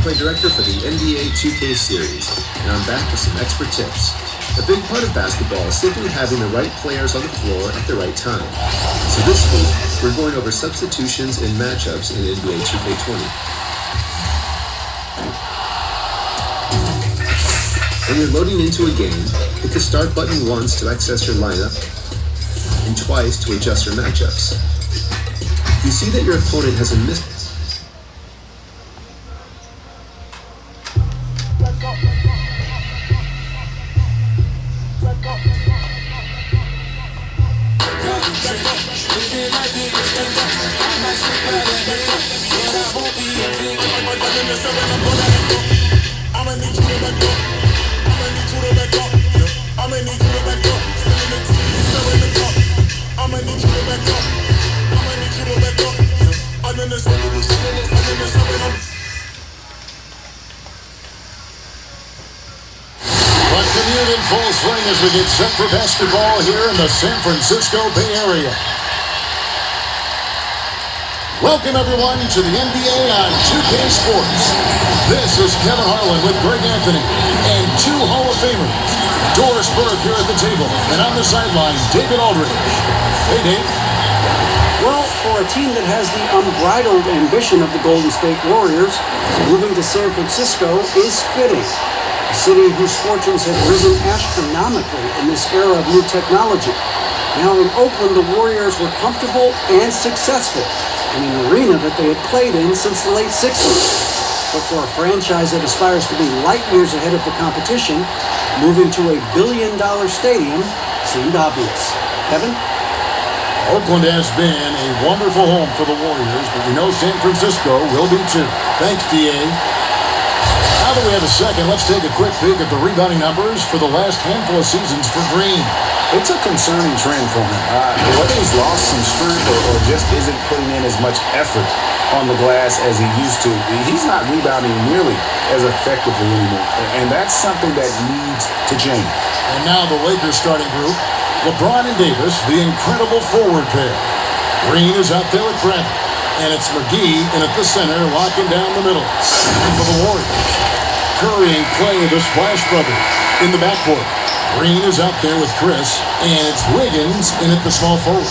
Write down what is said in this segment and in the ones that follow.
gameplay director for the NBA 2K series, and I'm back with some expert tips. A big part of basketball is simply having the right players on the floor at the right time. So this week, we're going over substitutions and matchups in NBA 2K20. When you're loading into a game, hit the start button once to access your lineup, and twice to adjust your matchups. You see that your opponent has a commute in full swing as we get set for basketball here in the San Francisco Bay Area. Welcome everyone to the NBA on 2K Sports. This is Kevin Harlan with Greg Anthony and two Hall of Famers. Doris Burke here at the table, and on the sideline, David Aldridge. Hey, Dave. Well, for a team that has the unbridled ambition of the Golden State Warriors, moving to San Francisco is fitting. A city whose fortunes have risen astronomically in this era of new technology. Now in Oakland, the Warriors were comfortable and successful in an arena that they had played in since the late 60s. But for a franchise that aspires to be light years ahead of the competition, moving to a billion-dollar stadium seemed obvious. Kevin? Oakland has been a wonderful home for the Warriors, but we know San Francisco will be too. Thanks, D.A. Now that we have a second, let's take a quick peek at the rebounding numbers for the last handful of seasons for Green. It's a concerning trend for him. Whether he's lost some strength or just isn't putting in as much effort on the glass as he used to, he's not rebounding nearly as effectively anymore. And that's something that needs to change. And now the Lakers starting group, LeBron and Davis, the incredible forward pair. Green is out there with Brent, and it's McGee in at the center, locking down the middle. And for the Warriors, Curry and Clay, the Splash Brothers, in the backcourt. Green is out there with Chris, and it's Wiggins in at the small forward.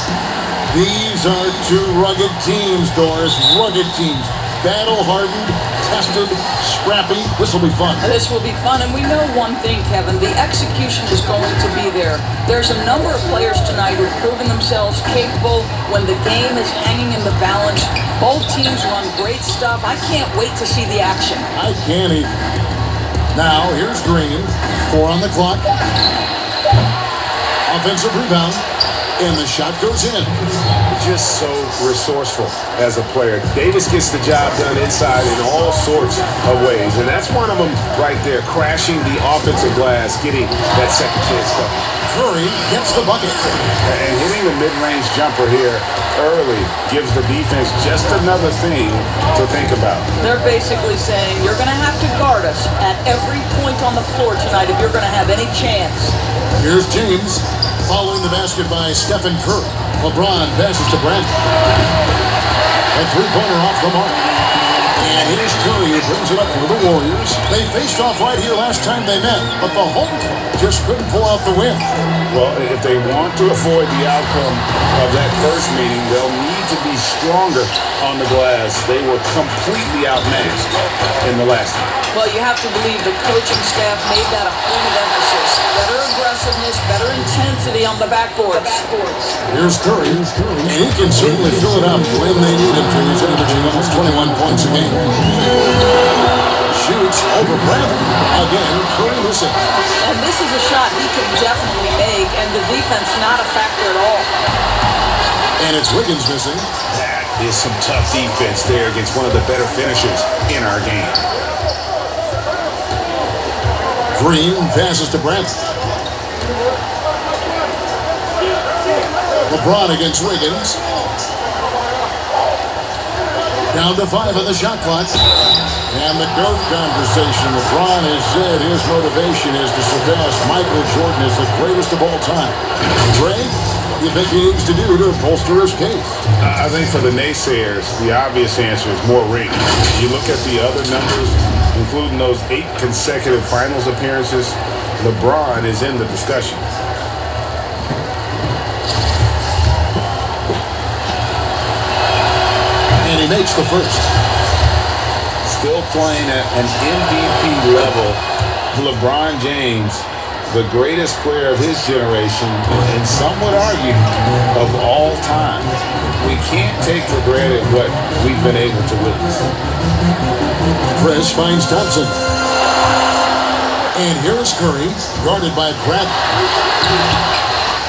These are two rugged teams, Doris, rugged teams. Battle-hardened, tested, scrappy. This will be fun. This will be fun, and we know one thing, Kevin. The execution is going to be there. There's a number of players tonight who've proven themselves capable when the game is hanging in the balance. Both teams run great stuff. I can't wait to see the action. I can't either. Now, here's Green. 4 on the clock. Offensive rebound. And the shot goes in. Just so resourceful as a player. Davis gets the job done inside in all sorts of ways. And that's one of them right there, crashing the offensive glass, getting that second chance bucket. Curry gets the bucket. And hitting the mid-range jumper here early gives the defense just another thing to think about. They're basically saying, you're going to have to guard us at every point on the floor tonight if you're going to have any chance. Here's James. Following the basket by Stephen Curry. LeBron passes to Brent. A three-pointer off the mark. And here's Curry who brings it up for the Warriors. They faced off right here last time they met, but the home club just couldn't pull out the win. Well, if they want to avoid the outcome of that first meeting, they'll need to be stronger on the glass. They were completely outmatched in the last one. Well, you have to believe the coaching staff made that a point of emphasis. Better aggressiveness, better intensity on the backboards. Here's Curry, and he can certainly fill it up when they need him to. He's averaging almost 21 points a game. Shoots over Brent. Again, Curry missing. And this is a shot he can definitely make, and the defense not a factor at all. And it's Wiggins missing. That is some tough defense there against one of the better finishers in our game. Green passes to Brent. LeBron against Wiggins. Down to 5 on the shot clock. And the GOAT conversation. LeBron has said his motivation is to surpass Michael Jordan as the greatest of all time. Dre, you think he needs to do to bolster his case? I think for the naysayers, the obvious answer is more rings. You look at the other numbers, including those 8 consecutive finals appearances, LeBron is in the discussion. And he makes the first. Still playing at an MVP level, LeBron James, the greatest player of his generation, and some would argue of all time. We can't take for granted what we've been able to witness. Chris finds Thompson. And here is Curry, guarded by Bradley.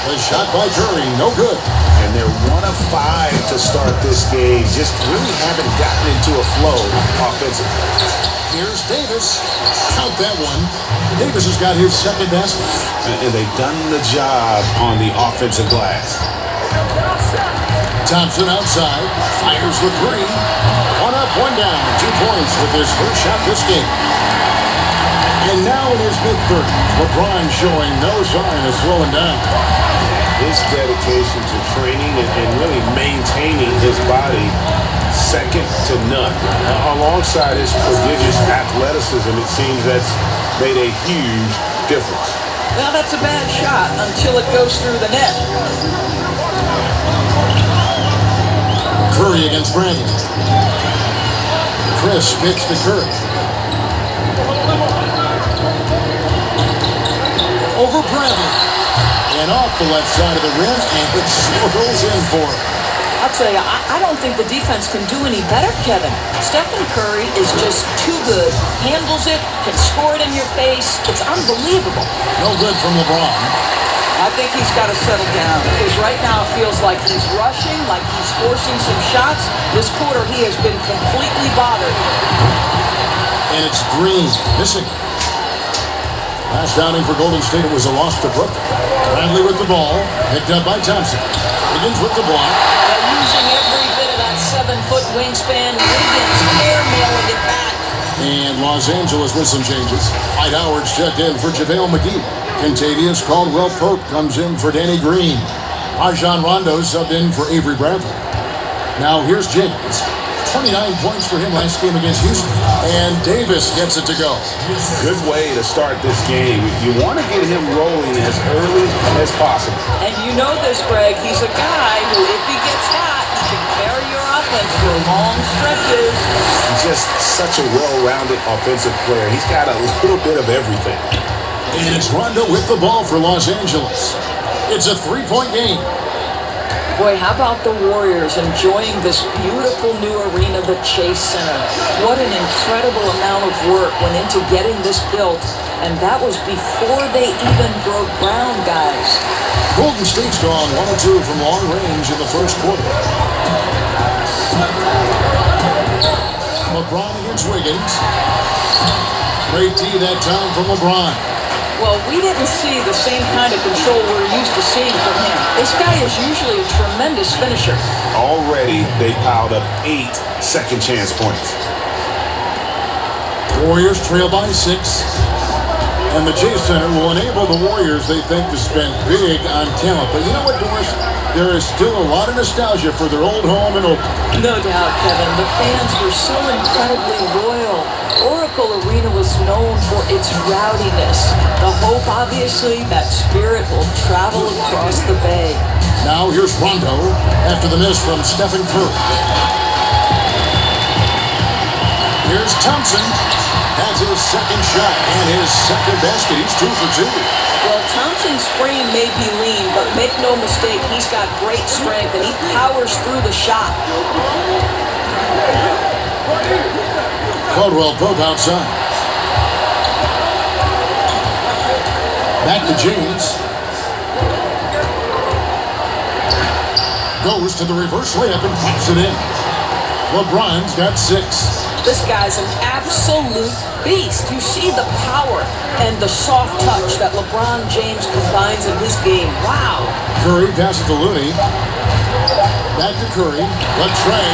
The shot by Curry, no good. And they're 1 of 5 to start this game. Just really haven't gotten into a flow offensively. Here's Davis. Count that one. Davis has got his second basket. And they've done the job on the offensive glass. Thompson outside. Fires the three. 1 up, 1 down. 2 points with his first shot this game. And now in his mid-30s, LeBron showing no sign of slowing down. His dedication to training and really maintaining his body, second to none. Alongside his prodigious athleticism, it seems that's made a huge difference. Well, that's a bad shot until it goes through the net. Curry against Bradley. Chris kicks to Curry. Over Bradley. And off the left side of the rim, and it swirls in for him. I'll tell you, I don't think the defense can do any better, Kevin. Stephen Curry is just too good. Handles it, can score it in your face. It's unbelievable. No good from LeBron. I think he's got to settle down because right now it feels like he's rushing, like he's forcing some shots. This quarter he has been completely bothered. And it's Green missing. Last downing for Golden State, it was a loss to Brooklyn. Bradley with the ball, picked up by Thompson. Wiggins with the block. They're using every bit of that 7-foot wingspan. Wiggins airmailing it back. And Los Angeles with some changes. Dwight Howard's checked in for JaVale McGee. Kentavious Caldwell-Pope comes in for Danny Green. Rajon Rondo subbed in for Avery Bradley. Now here's James. 29 points for him last game against Houston. And Davis gets it to go. Good way to start this game. You want to get him rolling as early as possible. And you know this, Greg. He's a guy who, if he gets hot, he can carry your offense for long stretches. Just such a well-rounded offensive player. He's got a little bit of everything. And it's Rondo with the ball for Los Angeles. It's a 3-point game. Boy, how about the Warriors enjoying this beautiful new arena, the Chase Center? What an incredible amount of work went into getting this built, and that was before they even broke ground, guys. Golden State's gone 1 of 2 from long range in the first quarter. LeBron against Wiggins. Great D that time from LeBron. Well, we didn't see the same kind of control we're used to seeing from him. This guy is usually a tremendous finisher. Already, they piled up 8 second chance points. Warriors trail by 6. And the Chase Center will enable the Warriors, they think, to spend big on talent. But you know what, Doris? There is still a lot of nostalgia for their old home in Oakland. No doubt, Kevin. The fans were so incredibly loyal. Oracle Arena was known for its rowdiness. The hope, obviously, that spirit will travel across the bay. Now here's Rondo after the miss from Stephen Curry. Here's Thompson. Has his second shot and his second basket. He's 2 for 2. Well, Thompson's frame may be lean, but make no mistake, he's got great strength, and he powers through the shot. Caldwell-Pope outside. Back to James. Goes to the reverse layup and pops it in. LeBron's got 6. This guy's an absolute beast. You see the power and the soft touch that LeBron James combines in his game. Wow. Curry passes to Looney. Back to Curry. The tray.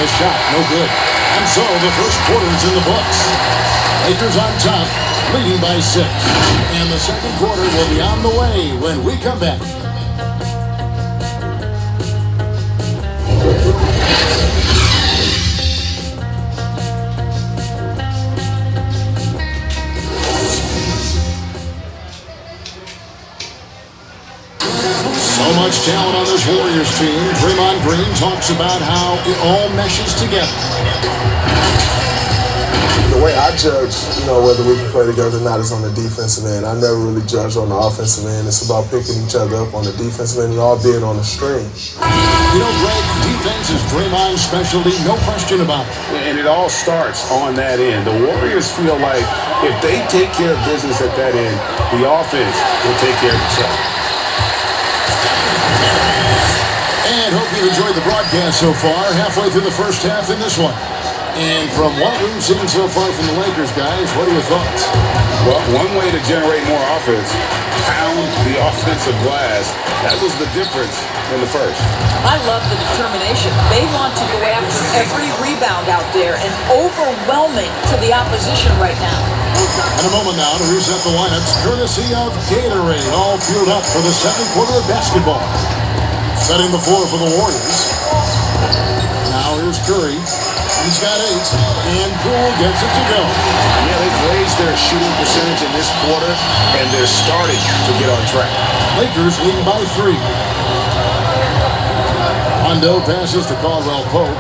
The shot, no good. And so the first quarter's in the books. Lakers on top, leading by 6. And the second quarter will be on the way when we come back. So much talent on this Warriors team. Draymond Green talks about how it all meshes together. The way I judge, whether we can play together or not is on the defensive end. I never really judge on the offensive end. It's about picking each other up on the defensive end and all being on the string. Greg, defense is Draymond's specialty, no question about it. And it all starts on that end. The Warriors feel like if they take care of business at that end, the offense will take care of itself. And hope you've enjoyed the broadcast so far. Halfway through the first half in this one. And from what we've seen so far from the Lakers, guys, what are your thoughts? Well, one way to generate more offense, pound the offensive glass. That was the difference in the first. I love the determination. They want to go after every rebound out there and overwhelming to the opposition right now. In a moment now to reset the lineups, courtesy of Gatorade, all fueled up for the second quarter of basketball. Setting the floor for the Warriors. Now here's Curry. He's got 8, and Poole gets it to go. Yeah, they've raised their shooting percentage in this quarter, and they're starting to get on track. Lakers lead by 3. Rondo passes to Caldwell Pope.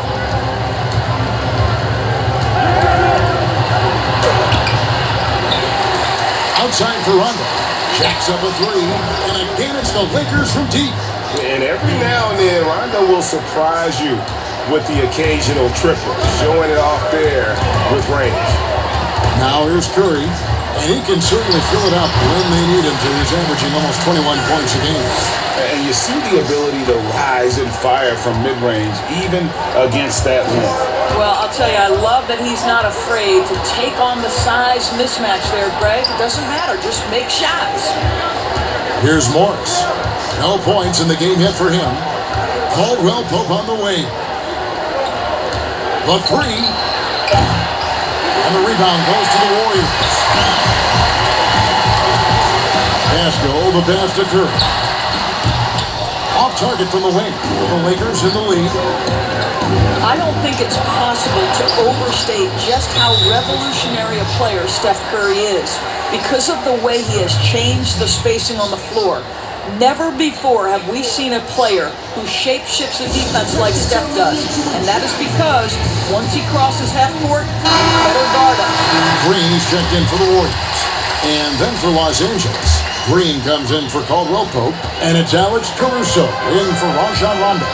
Outside for Rondo. Jacks up a 3, and again it's the Lakers from deep. And every now and then, Rondo will surprise you with the occasional triple, showing it off there with range. Now here's Curry, and he can certainly fill it up when they need him to. He's averaging almost 21 points a game. And you see the ability to rise and fire from mid-range, even against that length. Well, I'll tell you, I love that he's not afraid to take on the size mismatch there, Greg. It doesn't matter. Just make shots. Here's Morris. No points in the game yet for him. Caldwell Pope on the wing. The 3. And the rebound goes to the Warriors. Pascal, the pass to Curry. Off target from the wing. The Lakers in the lead. I don't think it's possible to overstate just how revolutionary a player Steph Curry is because of the way he has changed the spacing on the floor. Never before have we seen a player who shapeshifts a defense like Steph does. And that is because once he crosses half court, better guard him. Green is checked in for the Warriors. And then for Los Angeles, Green comes in for Caldwell Pope. And it's Alex Caruso in for Rajon Rondo.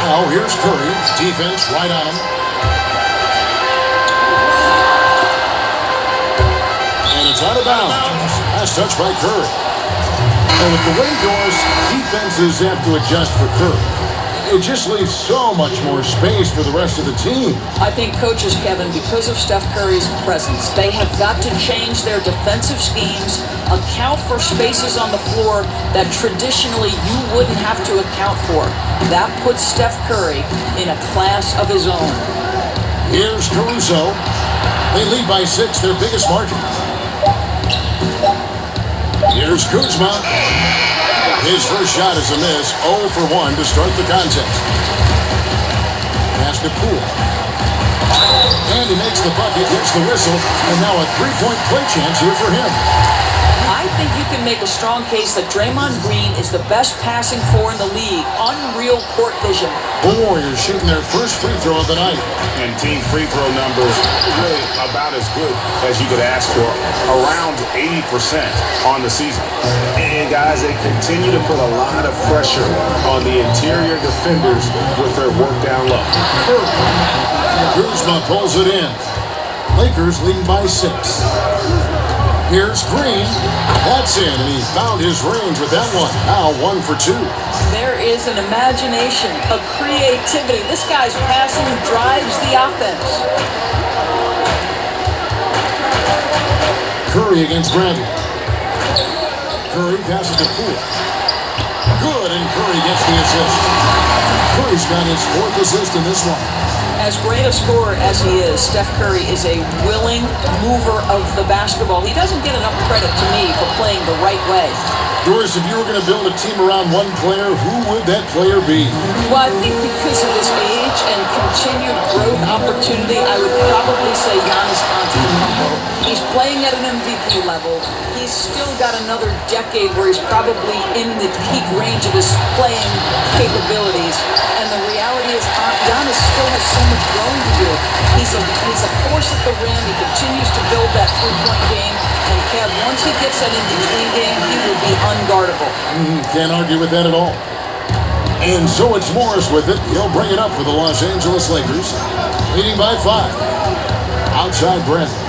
Now here's Curry. Defense right on him. It's out of bounds. Last touch by Curry. And with the way it goes, defenses have to adjust for Curry. It just leaves so much more space for the rest of the team. I think coaches, Kevin, because of Steph Curry's presence, they have got to change their defensive schemes, account for spaces on the floor that traditionally you wouldn't have to account for. That puts Steph Curry in a class of his own. Here's Caruso. They lead by 6, their biggest margin. Here's Kuzma. His first shot is a miss. 0 for 1 to start the contest. Pass to Poole. And he makes the bucket, gets the whistle, and now a 3-point play chance here for him. I think you can make a strong case that Draymond Green is the best passing four in the league. Unreal court vision. The Warriors shooting their first free throw of the night. And team free throw numbers really about as good as you could ask for. Around 80% on the season. And guys, they continue to put a lot of pressure on the interior defenders with their work down low. Kuzma pulls it in. Lakers leading by 6. Here's Green. That's in, and he found his range with that one. Now 1 for 2. There is an imagination, a creativity. This guy's passing drives the offense. Curry against Bradley. Curry passes to Poole. Good, and Curry gets the assist. Curry's got his 4th assist in this one. As great a scorer as he is, Steph Curry is a willing mover of the basketball. He doesn't get enough credit to me for playing the right way. Doris, if you were going to build a team around one player, who would that player be? Well, I think because of his age and continued growth opportunity, I would probably say Giannis Antetokounmpo. He's playing at an MVP level. He's still got another decade where he's probably in the peak range of his playing capabilities. And the reality is, Giannis still has so much growing to do. He's a force at the rim. He continues to build that three-point game. And Kev, once he gets that in-between game, he will be unguardable. Can't argue with that at all. And so it's Morris with it. He'll bring it up for the Los Angeles Lakers, leading by 5. Outside Bradley.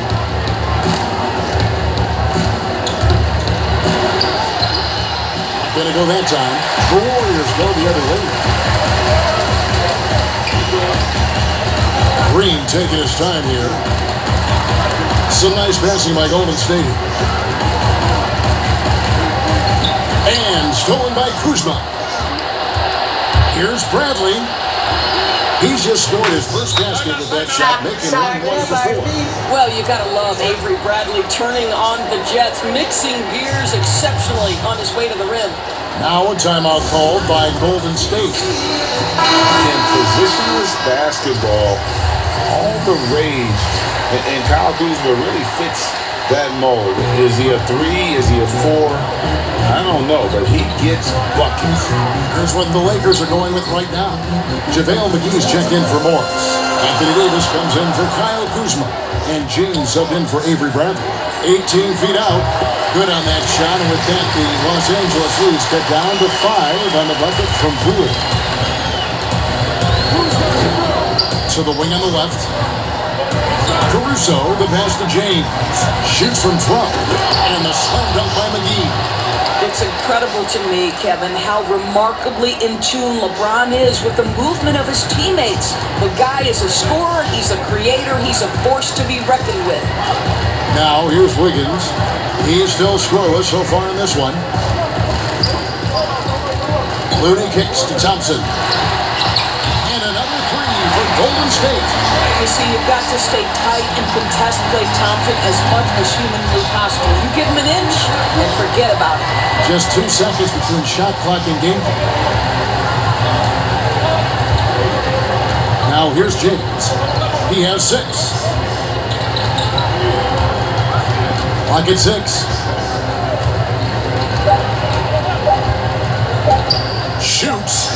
Not gonna go that time. The Warriors go the other way. Green taking his time here. Some nice passing by Golden State. And stolen by Kuzma. Here's Bradley. He's just scored his first basket with that shot, making 1 for 4. Well, you gotta love Avery Bradley turning on the Jets, mixing gears exceptionally on his way to the rim. Now a timeout called by Golden State. In positionless basketball, all the rage, and Kyle Kuzma really fits that mold. Is he a 3? Is he a 4? I don't know, but he gets buckets. Here's what the Lakers are going with right now. JaVale McGee's checked in for Morris. Anthony Davis comes in for Kyle Kuzma. And James subbed in for Avery Bradley. 18 feet out. Good on that shot. And with that, the Los Angeles leads cut down to 5 on the bucket from Poole. To the wing on the left. Caruso, the pass to James. Shoots from 12. And the slam dunk by McGee. It's incredible to me, Kevin, how remarkably in tune LeBron is with the movement of his teammates. The guy is a scorer, he's a creator, he's a force to be reckoned with. Now, here's Wiggins. He's still scoreless so far in this one. Looney kicks to Thompson. And another 3 for Golden State. You see, you've got to stay tight and contest Klay Thompson as much as humanly possible. You give him an inch and forget about it. Just 2 seconds between shot clock and game clock. Now here's James. He has 6. Clock at 6. Shoots.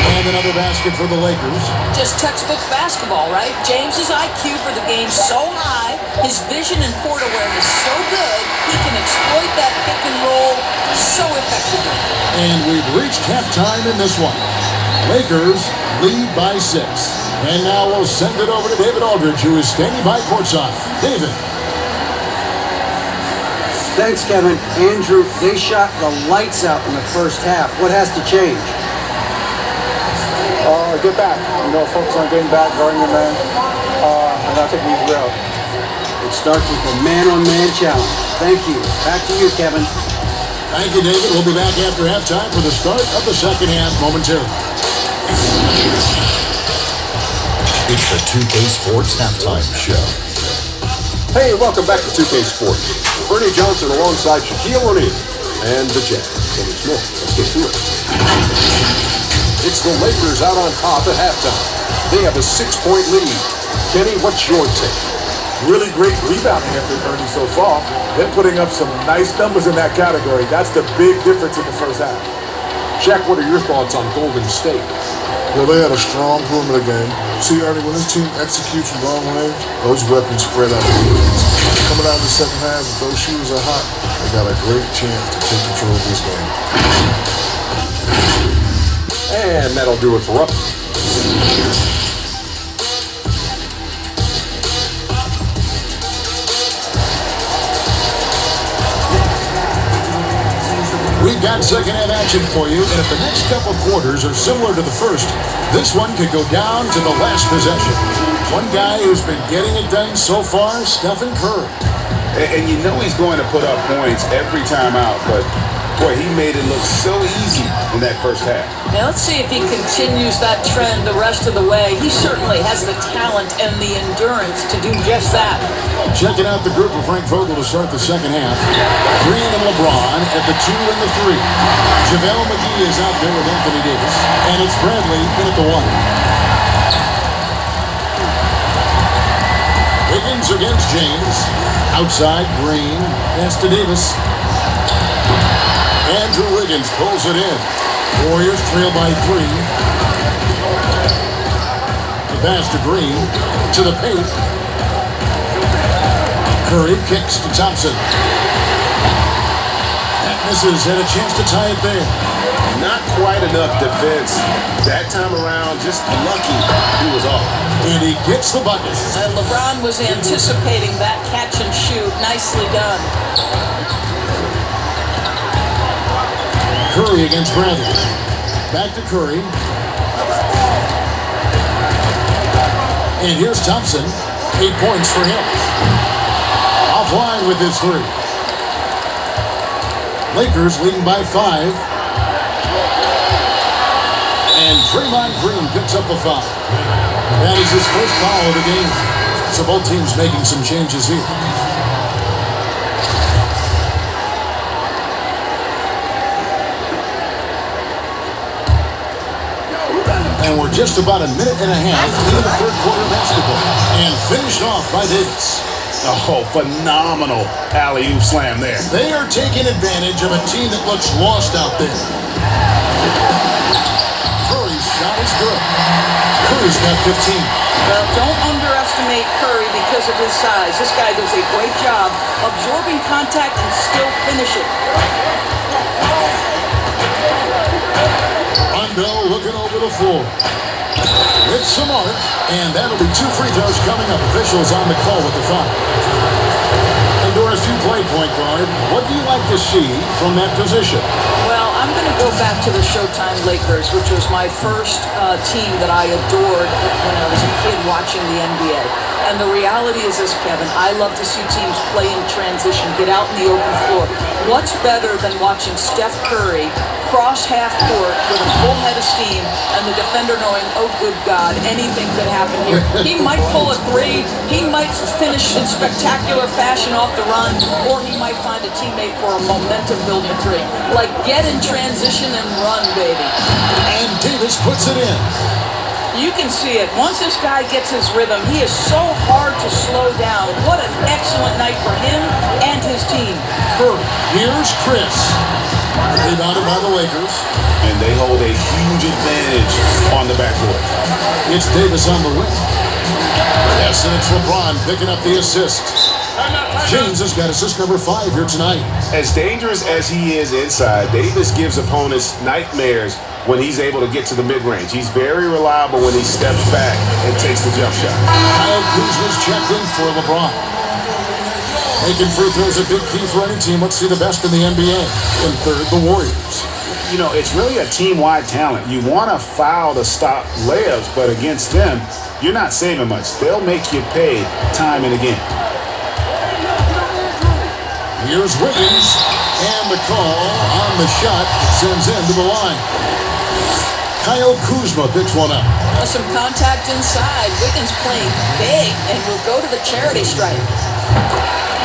And another basket for the Lakers. Just textbook basketball, right? James's IQ for the game so high, his vision and court awareness so good, he can exploit that pick and roll so effectively. And we've reached halftime in this one. Lakers lead by 6. And now we'll send it over to David Aldridge, who is standing by courtside. David. Thanks, Kevin. Andrew, they shot the lights out in the first half. What has to change? Get back. Focus on getting back, guarding your man, and not taking these route. It starts with a man-on-man challenge. Thank you. Back to you, Kevin. Thank you, David. We'll be back after halftime for the start of the second half momentarily. It's the 2K Sports Halftime Show. Hey, welcome back to 2K Sports. Bernie Johnson alongside Shaquille O'Neal and the Jazz. Kenny Smith. Let's get to it. It's the Lakers out on top at halftime. They have a 6-point lead. Kenny, what's your take? Really great rebounding effort, Ernie, so far. They're putting up some nice numbers in that category. That's the big difference in the first half. Jack, what are your thoughts on Golden State? Well, they had a strong perimeter game. See, Ernie, when this team executes from long range, those weapons spread out the defense. Coming out in the second half, if those shooters are hot, they got a great chance to take control of this game. And that'll do it for us. We've got second half action for you, and if the next couple quarters are similar to the first, this one could go down to the last possession. One guy who's been getting it done so far, Stephen Curry. And you know he's going to put up points every time out, but Boy, he made it look so easy in that first half. Now let's see if he continues that trend the rest of the way. He certainly has the talent and the endurance to do just that. Checking out the group of Frank Vogel to start the second half. Green and LeBron at the 2 and the 3. JaVale McGee is out there with Anthony Davis. And it's Bradley in at the 1. Wiggins against James. Outside, Green. Pass to Davis. Andrew Wiggins pulls it in. Warriors trail by 3. The pass to Green. To the paint. Curry kicks to Thompson. That misses. Had a chance to tie it there. Not quite enough defense. That time around, just lucky he was off. And he gets the bucket. And LeBron was anticipating that catch and shoot. Nicely done. Curry against Bradley. Back to Curry. And here's Thompson. 8 points for him. Offline with his 3. Lakers leading by 5. And Draymond Green picks up the foul. That is his first foul of the game. So both teams making some changes here. And we're just about a minute and a half into the third quarter basketball. And finished off by Davis. Oh, phenomenal alley-oop slam there. They are taking advantage of a team that looks lost out there. Curry's shot is good. Curry's got 15. Well, don't underestimate Curry because of his size. This guy does a great job absorbing contact and still finish it. Rondo looking over the floor. With some arc, and that'll be 2 free throws coming up. Officials on the call with the foul. And Doris, you play point guard. What do you like to see from that position? Well, I'm going to go back to the Showtime Lakers, which was my first team that I adored when I was a kid watching the NBA. And the reality is this, Kevin, I love to see teams play in transition, get out in the open floor. What's better than watching Steph Curry cross half court with a full head of steam and the defender knowing, oh, good God, anything could happen here. He might pull a 3, he might finish in spectacular fashion off the run, or he might find a teammate for a momentum-building 3. Like, get in transition and run, baby. And Davis puts it in. You can see it. Once this guy gets his rhythm, he is so hard to slow down. What an excellent night for him and his team. Curry. Here's Chris. Rebounded by the Lakers. And they hold a huge advantage on the backcourt. It's Davis on the wing. Yes, and it's LeBron picking up the assist. James has got assist number 5 here tonight. As dangerous as he is inside, Davis gives opponents nightmares when he's able to get to the mid-range. He's very reliable when he steps back and takes the jump shot. Kyle Kuzma's checked in for LeBron. Making free throws a big key for any team. Let's see the best in the NBA. In third, the Warriors. You know, it's really a team-wide talent. You want to foul to stop layups, but against them, you're not saving much. They'll make you pay time and again. Here's Wiggins, and the call on the shot sends in to the line. Kyle Kuzma picks one up. Some contact inside. Wiggins playing big and will go to the charity stripe.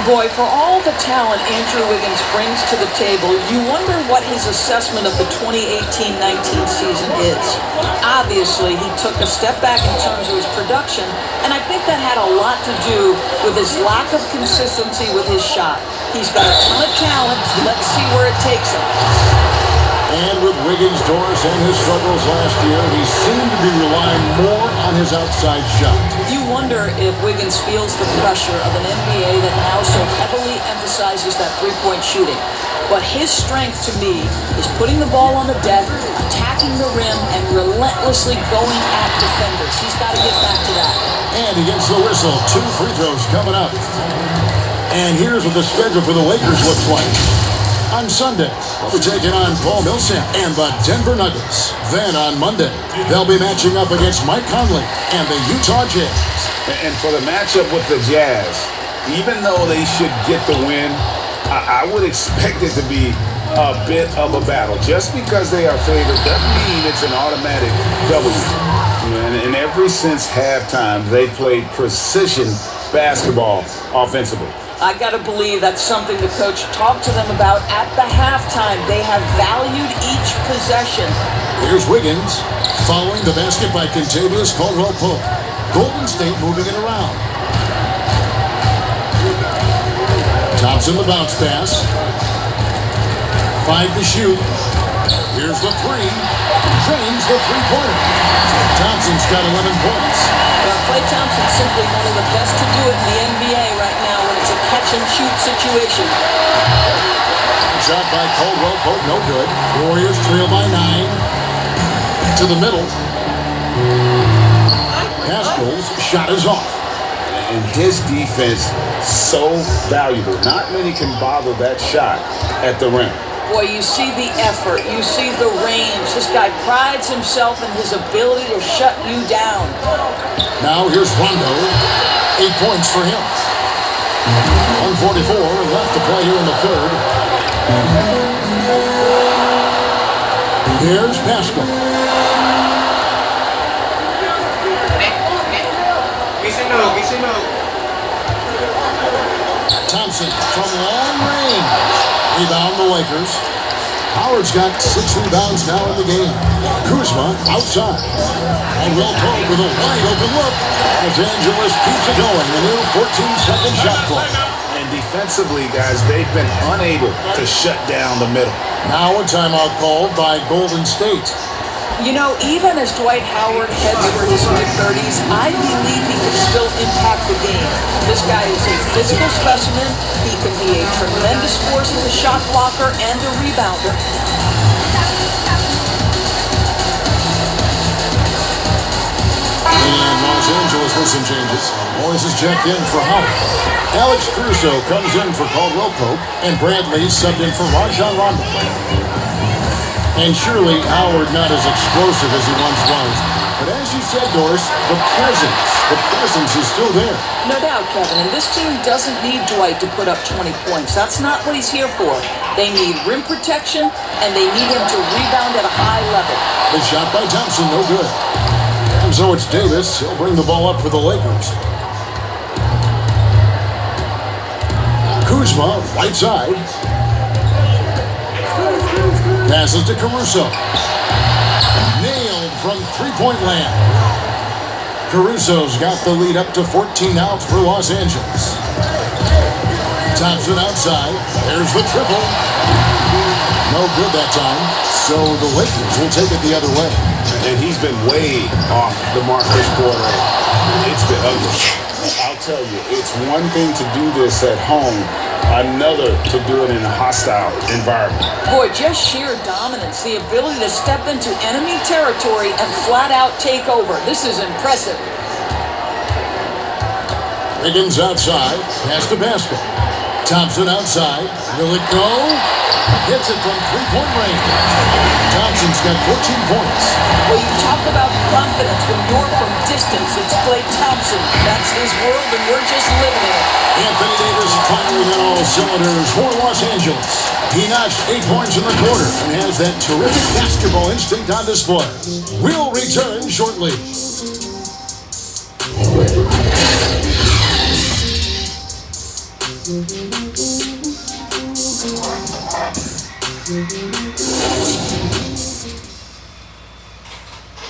Boy, for all the talent Andrew Wiggins brings to the table, you wonder what his assessment of the 2018-19 season is. Obviously, he took a step back in terms of his production, and I think that had a lot to do with his lack of consistency with his shot. He's got a ton of talent. Let's see where it takes him. And with Wiggins, Doris, and his struggles last year, he seemed to be relying more on his outside shot. You wonder if Wiggins feels the pressure of an NBA that now so heavily emphasizes that three-point shooting. But his strength, to me, is putting the ball on the deck, attacking the rim, and relentlessly going at defenders. He's got to get back to that. And he gets the whistle. 2 free throws coming up. And here's what the schedule for the Lakers looks like. On Sunday, they'll be taking on Paul Millsap and the Denver Nuggets. Then on Monday, they'll be matching up against Mike Conley and the Utah Jazz. And for the matchup with the Jazz, even though they should get the win, I would expect it to be a bit of a battle. Just because they are favored doesn't mean it's an automatic W. And ever since halftime, they played precision basketball offensively. I got to believe that's something the coach talked to them about at the halftime. They have valued each possession. Here's Wiggins following the basket by Contavious Caldwell-Pope. Golden State moving it around. Thompson the bounce pass. 5 to shoot. Here's the three. Drains the three-pointer. Thompson's got 11 points. Klay Thompson's simply one of the best to do it in the NBA right now when it's a catch-and-shoot situation. Shot by Caldwell-Pope, no good. Warriors trail by 9. To the middle. Haskell's shot is off. And his defense so valuable. Not many can bother that shot at the rim. Boy, you see the effort, you see the range. This guy prides himself in his ability to shut you down. Now here's Rondo. 8 points for him. 1:44 left to play here in the third. Here's Pascal. Thompson from long range. Rebound the Lakers. Howard's got 6 rebounds now in the game. Kuzma outside. Caldwell-Pope with a wide open look. Los Angeles keeps it going. A new 14-second shot clock. And defensively, guys, they've been unable to shut down the middle. Now a timeout called by Golden State. You know, even as Dwight Howard heads for his mid-30s, I believe he can still impact the game. This guy is a physical specimen. He can be a tremendous force as a shot blocker and a rebounder. And Los Angeles with some changes. Morris is checked in for Howard. Alex Caruso comes in for Caldwell-Pope, and Bradley subbed in for Rajon Rondo. And surely Howard not as explosive as he once was. But as you said, Doris, the presence is still there. No doubt, Kevin. And this team doesn't need Dwight to put up 20 points. That's not what he's here for. They need rim protection, and they need him to rebound at a high level. The shot by Thompson, no good. And so it's Davis. He'll bring the ball up for the Lakers. Kuzma, right side. Passes to Caruso. Nailed from three-point land. Caruso's got the lead up to 14 now for Los Angeles. Thompson outside. There's the triple. No good that time. So the Lakers will take it the other way. And he's been way off the mark this quarter. It's been ugly. I'll tell you, it's one thing to do this at home, another to do it in a hostile environment. Boy, just sheer dominance, the ability to step into enemy territory and flat out take over. This is impressive. Wiggins outside, pass to Pascal. Thompson outside, will it go? Hits it from three-point range. Thompson's got 14 points. Well, you talk about confidence when you're from distance. It's Klay Thompson. That's his world, and we're just living in it. Anthony Davis firing on all cylinders for Los Angeles. He notched 8 points in the quarter and has that terrific basketball instinct on display. We'll return shortly.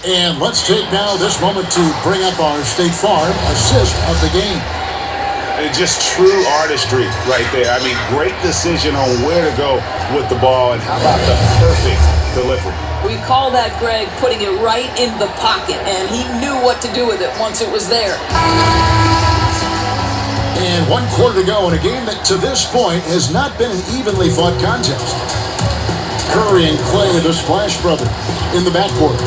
And let's take now this moment to bring up our State Farm assist of the game. It's just true artistry right there. I mean, great decision on where to go with the ball, and how about the perfect delivery? We call that, Greg, putting it right in the pocket, and he knew what to do with it once it was there. And 1 quarter to go in a game that to this point has not been an evenly fought contest. Curry and Klay, the Splash Brothers, in the backcourt.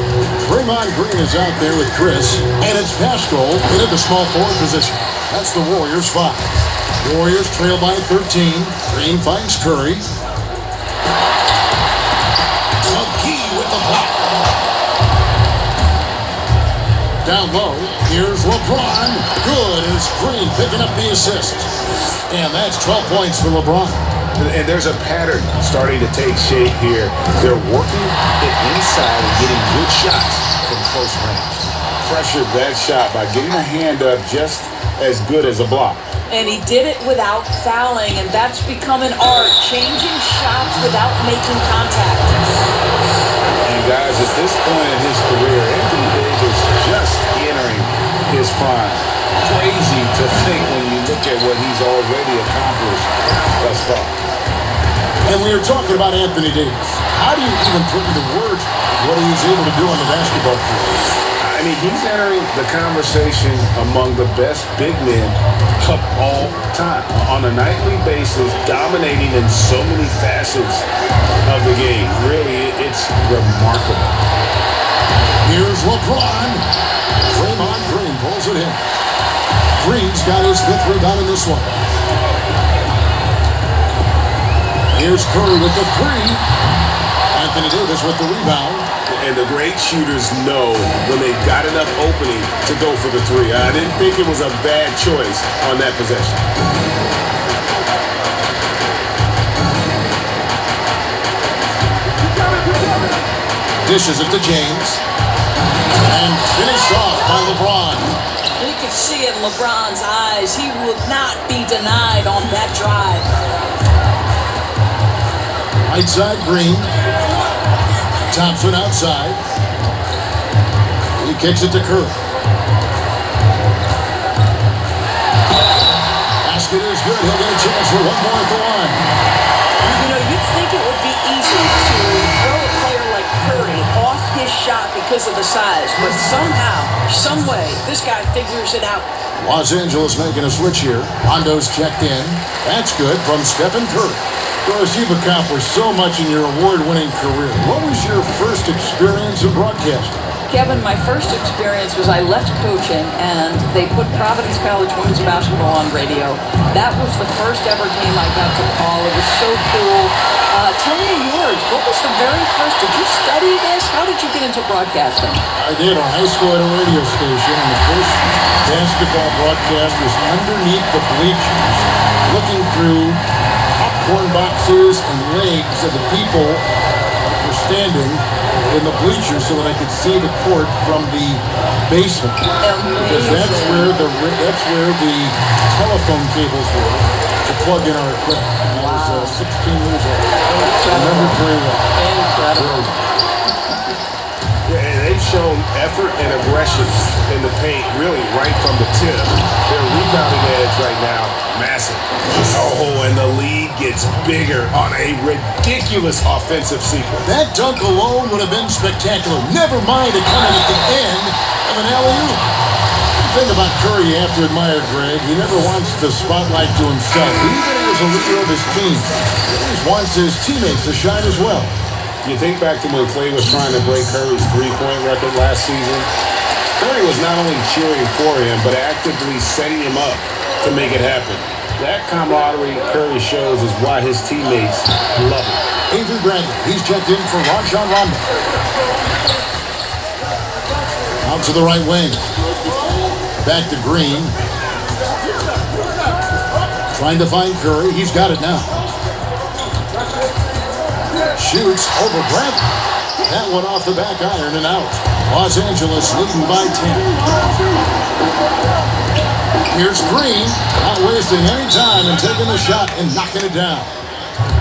Draymond Green is out there with Chris, and it's Pascal into the small forward position. That's the Warriors 5. Warriors trail by 13. Green finds Curry. McGee with the block. Down low, here's LeBron. Good, and it's Green picking up the assist. And that's 12 points for LeBron. And there's a pattern starting to take shape here. They're working it inside and getting good shots from close range. Pressured that shot by getting a hand up just as good as a block. And he did it without fouling, and that's become an art, changing shots without making contact. And guys, at this point in his career, Anthony Davis just entering his prime. Crazy to think when you look at what he's already accomplished thus far. And we were talking about Anthony Davis. How do you even put into words what he was able to do on the basketball field? I mean, he's entering the conversation among the best big men of all time. On a nightly basis, dominating in so many facets of the game. Really, it's remarkable. Here's LeBron. Draymond Green pulls it in. Green's got his 5th rebound in this one. Here's Curry with the 3. Anthony Davis with the rebound. And the great shooters know when they've got enough opening to go for the 3. I didn't think it was a bad choice on that possession. Dishes it to James. And finished off by LeBron. You could see in LeBron's eyes, he would not be denied on that drive. Right side, Green. Thompson outside. He kicks it to Curry. Basket is good. He'll get a chance for one more at the line. You know, you'd think it would be easy to throw a player like Curry off his shot because of the size, but somehow, some way, this guy figures it out. Los Angeles making a switch here. Rondo's checked in. That's good from Stephen Curry. Doris, you've accomplished so much in your award-winning career. What was your first experience in broadcasting? Kevin, my first experience was I left coaching and they put Providence College women's basketball on radio. That was the first ever game I got to call. It was so cool. Tell me yours. What was the very first? Did you study this? How did you get into broadcasting? I did. On high school at a radio station, and the first basketball broadcast was underneath the bleachers, looking through popcorn boxes and legs of the people that were standing in the bleachers so that I could see the court from the basement. Because that's where the telephone cables were to plug in our equipment. And I was 16 years old. I remember it very well. Incredible. Yeah, and they've shown effort and aggression in the paint, really right from the tip. Their rebounding edge right now, massive. Oh, and the lead gets bigger on a ridiculous offensive sequence. That dunk alone would have been spectacular. Never mind it coming at the end of an alley-oop. The thing about Curry you have to admire, Greg, he never wants the spotlight to himself. Even as a leader of his team, he always wants his teammates to shine as well. You think back to when Clay was trying to break Curry's three-point record last season. Curry was not only cheering for him, but actively setting him up to make it happen. That camaraderie Curry shows is why his teammates love him. Avery Bradley, he's checked in for Rajon Rondo. Out to the right wing. Back to Green. Trying to find Curry. He's got it now. Shoots over Bradley. That one off the back iron and out. Los Angeles leading by 10. Here's Green, not wasting any time and taking the shot and knocking it down.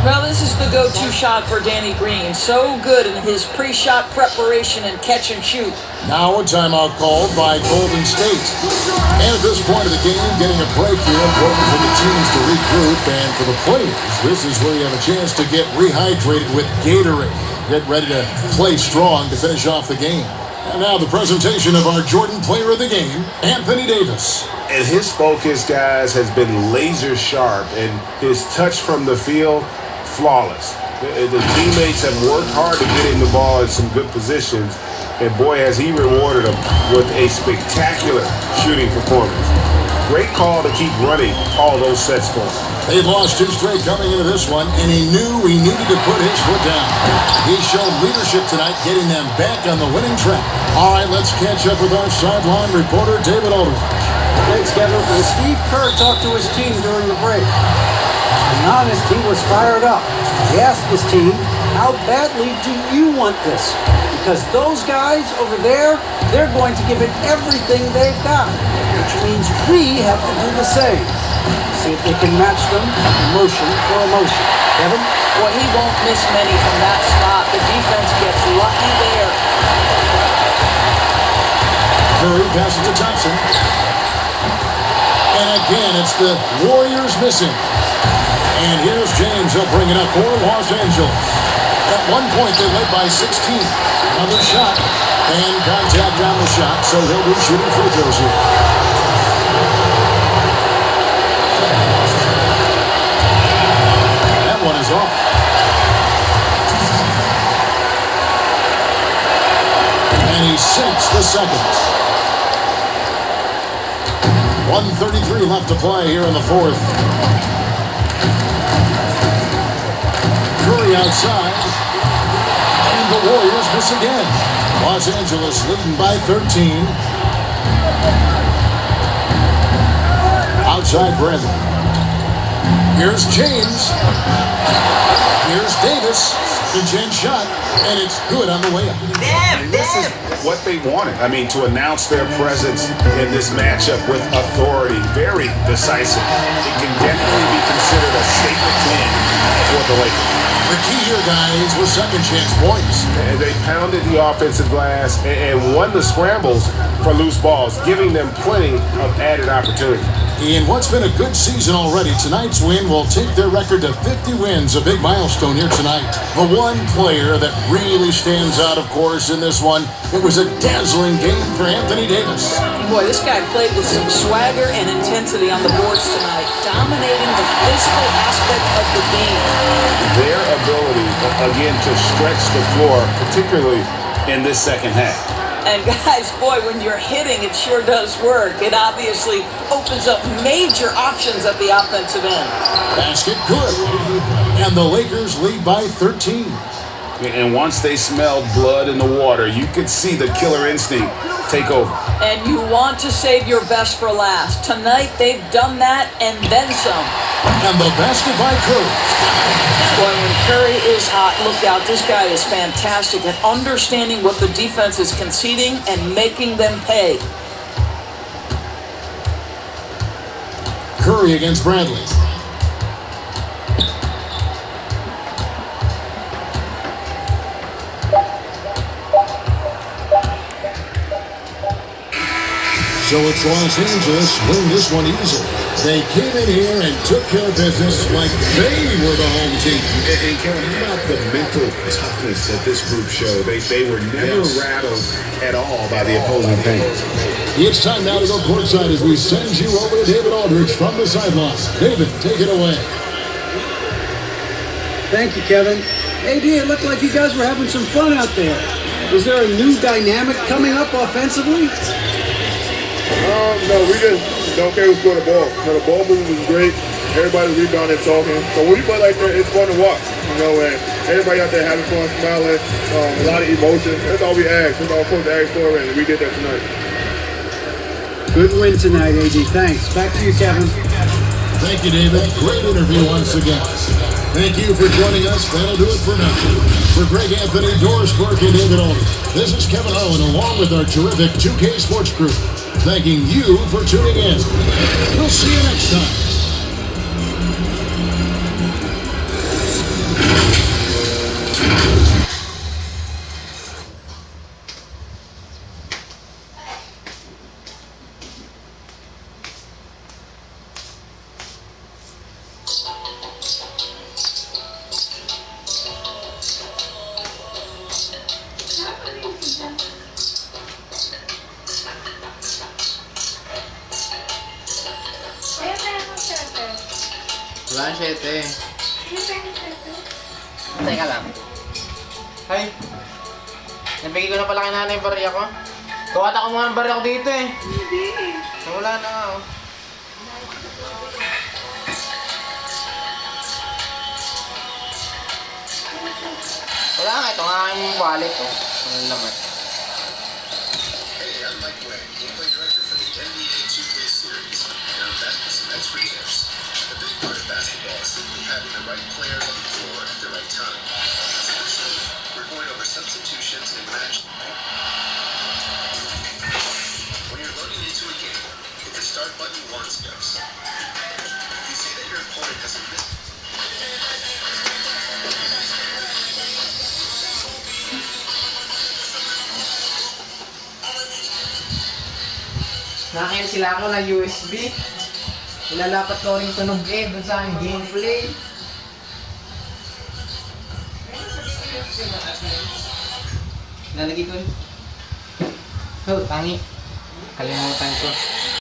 Well, this is the go-to shot for Danny Green. So good in his pre-shot preparation and catch and shoot. Now a timeout called by Golden State. And at this point of the game, getting a break here, important for the teams to regroup, and for the players, this is where you have a chance to get rehydrated with Gatorade. Get ready to play strong to finish off the game. And now the presentation of our Jordan Player of the Game, Anthony Davis. And his focus, guys, has been laser sharp, and his touch from the field, flawless. The teammates have worked hard to get him the ball in some good positions, and boy, has he rewarded them with a spectacular shooting performance. Great call to keep running all those sets for him. They've lost 2 straight coming into this one, and he knew he needed to put his foot down. He showed leadership tonight, getting them back on the winning track. All right, let's catch up with our sideline reporter, David Aldridge. Thanks, Kevin. Steve Kerr talked to his team during the break. Giannis' team was fired up. He asked his team, how badly do you want this? Because those guys over there, they're going to give it everything they've got, which means we have to do the same. See if they can match them emotion for emotion. Kevin? Well, he won't miss many from that spot. The defense gets lucky there. Curry passes to Thompson. And again, it's the Warriors missing. And here's James. He'll bring it up for Los Angeles. At one point, they led by 16. Another shot. And contact on the shot, so he'll be shooting free throws here. That one is off. And he sinks the second. 1:33 left to play here in the fourth. Curry outside. And the Warriors miss again. Los Angeles leading by 13. Outside Bradley. Here's James. Here's Davis. The Jen shot. And it's good on the way up. This is what they wanted. I mean, to announce their presence in this matchup with authority, very decisive. It can definitely be considered a statement win for the Lakers. The key here, guys, was second chance points. And they pounded the offensive glass and won the scrambles for loose balls, giving them plenty of added opportunity. In what's been a good season already, tonight's win will take their record to 50 wins, a big milestone here tonight. The one player that really stands out, of course, in this one, it was a dazzling game for Anthony Davis. Boy, this guy played with some swagger and intensity on the boards tonight, dominating the physical aspect of the game. Their ability, again, to stretch the floor, particularly in this second half. And guys, boy, when you're hitting, it sure does work. It obviously opens up major options at the offensive end. Basket good. And the Lakers lead by 13. And once they smelled blood in the water, you could see the killer instinct take over. And you want to save your best for last. Tonight, they've done that and then some. And the basket by Curry. Boy, when Curry is hot, look out. This guy is fantastic at understanding what the defense is conceding and making them pay. Curry against Bradley. So it's Los Angeles win this one easily. They came in here and took care of business like they were the home team. And Kevin, how about the mental toughness that this group showed? They were never rattled at all by the opposing fans. It's time now to go courtside as we send you over to David Aldridge from the sideline. David, take it away. Thank you, Kevin. AD, it looked like you guys were having some fun out there. Is there a new dynamic coming up offensively? No, we just don't care who scored the ball. The ball movement was great. Everybody rebounding, talking. So when we play like that, it's fun to watch. And everybody out there having fun, smiling, a lot of emotion. That's all we ask. That's all coach asked for, and we did that tonight. Good win tonight, AD. Thanks. Back to you, Kevin. Thank you, David. Great interview once again. Thank you for joining us. That'll do it for now. For Greg Anthony, Doris Burke, and David Aldridge, this is Kevin Harlan along with our terrific 2K Sports crew, thanking you for tuning in. We'll see you next time. Wala 7. Teka lang. Ay. Nabigay ko na pala kay nanay yung barya ko. Kuwata ko muna ng barya ko dito eh. Wala na nga oh. Wala nga, ito nga yung wallet oh. Walang laman. Hey, I'm Mike Webb, gameplay director for the NBA 2K series, and I'm back with some expert tips. A big part of basketball is simply having the right players on the floor at the right time. So this week, we're going over substitutions and match. When you're loading into a game, hit the start button once first. You see that your opponent has a missed. Nakain sila ako na USB. Ilalapat ko rin tunog dun sa aking gameplay. Lalagay ko rin. Oh, tangi. Kalimutan ko.